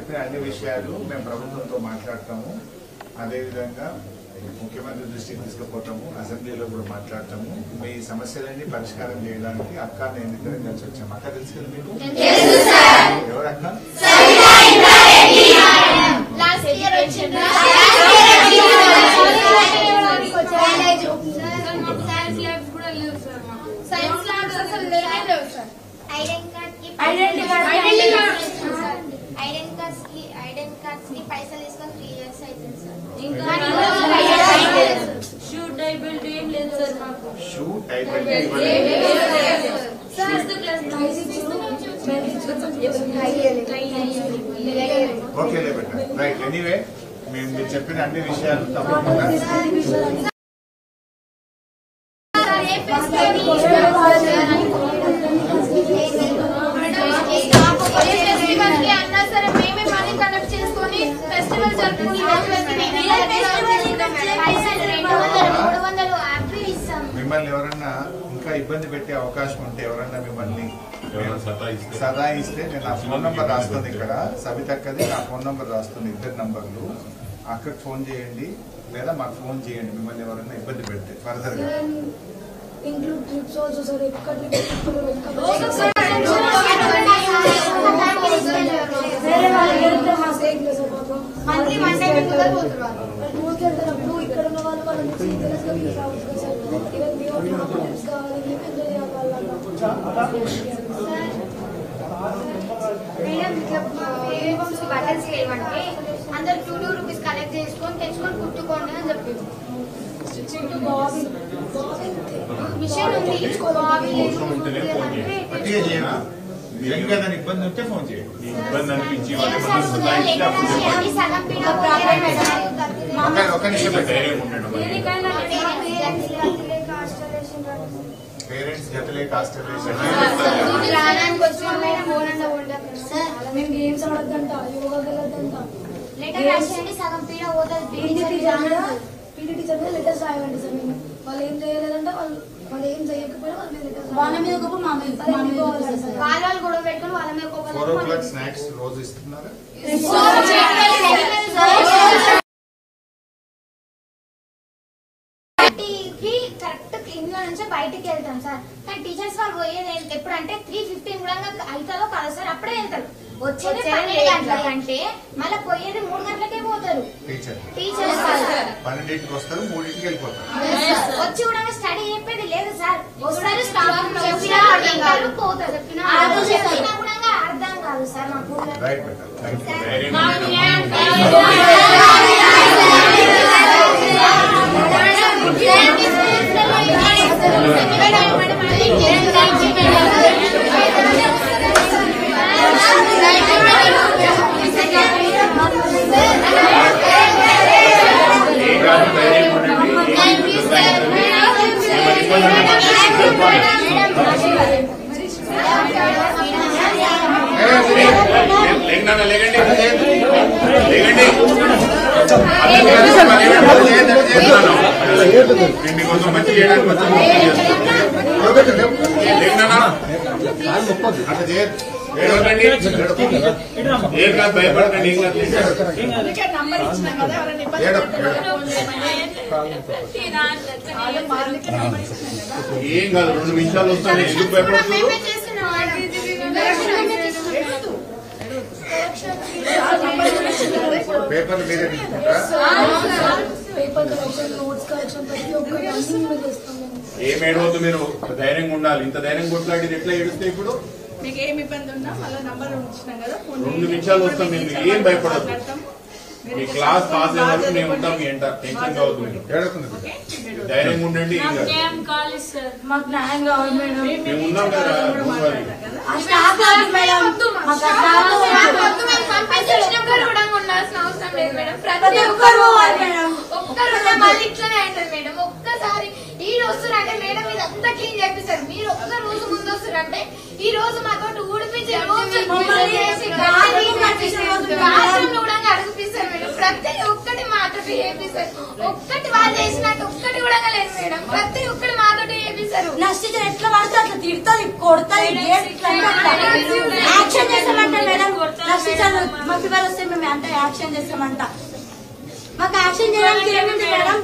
చెప్పిన అన్ని విషయాలు మేము ప్రభుత్వంతో మాట్లాడతాము. అదేవిధంగా ముఖ్యమంత్రి దృష్టికి తీసుకుపోతాము, అసెంబ్లీలో కూడా మాట్లాడతాము. మీ సమస్యలన్నీ పరిష్కారం చేయడానికి అక్క నేను ఇద్దరం కలిసి వచ్చాము. అక్క తెలుసు కదా మీకు? ఎవరక్క? ఐడెంటి కార్డ్స్ కి పైసలు తీసుకొని 3 years అవుతుంది సార్. షూ టైప్ బెల్ట్ ఏం లేదు సార్ మాకు. షూ టైప్ బెల్ట్ ఓకే బెట రైట్. ఎనీవే మీరు చెప్పిన అన్ని విషయాలు తప్పకుండా మిమ్మల్ని ఎవరన్నా ఇంకా ఇబ్బంది పెట్టే అవకాశం ఉంటే ఎవరన్నా మిమ్మల్ని సదాయిస్తే నేను నా ఫోన్ నంబర్ రాస్తుంది ఇక్కడ, సబితక్కది నా ఫోన్ నంబర్ రాస్తుంది, 2 నంబర్లు. అక్కడికి ఫోన్ చేయండి లేదా మాకు ఫోన్ చేయండి మిమ్మల్ని ఎవరన్నా ఇబ్బంది పెడితే ఫర్దర్ గా. ఇక్కడ ఉన్న వాళ్ళు బటన్స్ లేవంటే అందరు 2 రూపీస్ కలెక్ట్ చేసుకొని తెచ్చుకొని కుట్టుకోండి అని చెప్పింది. మిషన్ ఉంది, ఇబ్బంది ఉంటే ఫోన్ చేయండి. ఇబ్బంది అనిపించి పేరెంట్స్ జతలే కాన్స్టలేషన్ మేము గేమ్స్ ఆడద్దంట, యోగా వెళ్ళొద్దంట, పీటీ టీచర్ మీద లెటర్స్ రాయమండి సార్. మేము వాళ్ళు ఏం చేయలేదంటే వాళ్ళు ఏం చేయకపోయినా వాళ్ళ మీద లెటర్స్ వాళ్ళ మీద వాళ్ళు కూడా పెట్టుకుని వాళ్ళ మీద 4 o'clock స్నాక్స్ రోజు ఇస్తున్నారా? కరెక్ట్ ఇంట్లో నుంచి బయటికి వెళ్తాం సార్. కానీ టీచర్స్ వాళ్ళు పోయేది ఎప్పుడంటే 3:15 కూడా అవుతుందో కాదు సార్, అప్పుడే వెళ్తారు. వచ్చేది 12 గంటలకంటే మళ్ళీ పోయేది 3 గంటలకే పోతారు టీచర్స్. 12కి వస్తారు, 3కి వెళ్ళిపోతారు. వచ్చి కూడా స్టడీ చెప్పేది లేదు సార్. వస్తారు, పోతారు. చెప్పినా కూడా అర్థం కాదు సార్ మాకు. రైట్ బెటర్ కొంచెం మంచి చేయడానికి ఏం కాదు, భయపడకండి. ఏం కాదు, 2 నిమిషాలు వస్తాను. ఎందుకు భయపడుతున్నారు? పేపర్లు మీరే తీసుకుంటారా? ఏం ఏడవద్దు, మీరు ధైర్యంగా ఉండాలి. ఇంత ధైర్యం కొట్లాడి ఎట్లా ఏడుస్తే ఇప్పుడు మీకు ఏమి ఇబ్బంది ఉన్నా మళ్ళీ నంబర్ ఉంచినాం కదా, 2 నిమిషాలు వస్తాం. మీరు ఏం భయపడద్దు. మీ క్లాస్ పాస్ అయ్యే వరకు మేము ఉంటాం. మీ ఎంట టెన్షన్ కావద్దు. ధైర్యంగా ఉండండి. మాకు న్యాయం కావాలి మేడం. మేము ఉన్నాం కదా. ఒక్కసారి ఈ రోజు అంటే మేడం ఇదంతా క్లీన్ చేపిస్తారు. మీరు ఒక్క రోజు ముందు వస్తారంటే ఈ రోజు మాతో ఊడిపించి అడిగిపిస్తారు మేడం. ప్రతి ఒక్కటి మాతో చేపిస్తారు. ఒక్కటి వాళ్ళు చేసినట్టు ఒక్కటి కూడా లేదు మేడం. ప్రతి ఒక్కటి మాతో చేపిస్తారు. నర్స్ టీచర్ ఎట్లా పడితే అట్లా తిడుతుంది కొడుతుంది యాక్షన్ చేస్తామంట మేడం. నర్స్ టీచర్ మాకు ఫీవర్ వస్తే మేము అంటే యాక్షన్ చేస్తామంట. మాకు యాక్షన్ చేయడానికి ఏముంది మేడం?